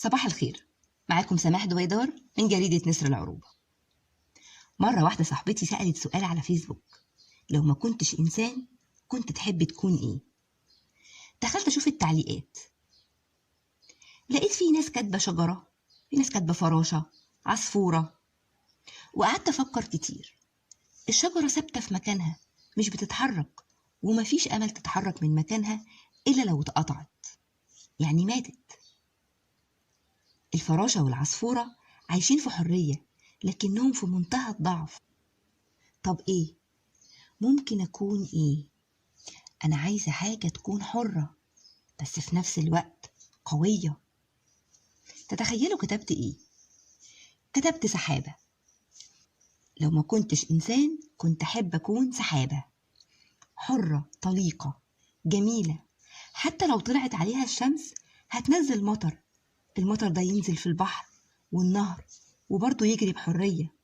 صباح الخير، معاكم سماح دويدار من جريدة نسر العروبة. مرة واحدة صاحبتي سألت سؤال على فيسبوك: لو ما كنتش إنسان كنت تحب تكون إيه؟ دخلت أشوف التعليقات، لقيت في ناس كاتبة شجرة، في ناس كاتبة فراشة، عصفورة، وقعدت أفكر كتير. الشجرة ثابتة في مكانها مش بتتحرك، ومفيش أمل تتحرك من مكانها إلا لو اتقطعت، يعني ماتت. الفراشة والعصفورة عايشين في حرية لكنهم في منتهى الضعف. طب إيه؟ ممكن أكون إيه؟ أنا عايزة حاجة تكون حرة بس في نفس الوقت قوية. تتخيلوا كتبت إيه؟ كتبت سحابة. لو ما كنتش إنسان كنت أحب أكون سحابة، حرة طليقة جميلة، حتى لو طلعت عليها الشمس هتنزل مطر. المطر ده ينزل في البحر والنهر وبرضه يجري بحرية،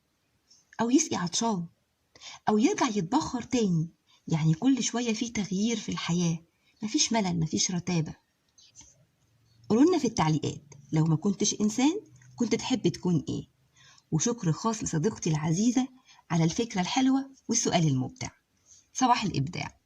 أو يسقي عطشان، أو يرجع يتبخر تاني. يعني كل شوية فيه تغيير في الحياة، مفيش ملل، مفيش رتابة. قولولنا في التعليقات لو ما كنتش إنسان كنت تحب تكون إيه؟ وشكر خاص لصديقتي العزيزة على الفكرة الحلوة والسؤال المبدع. صباح الإبداع.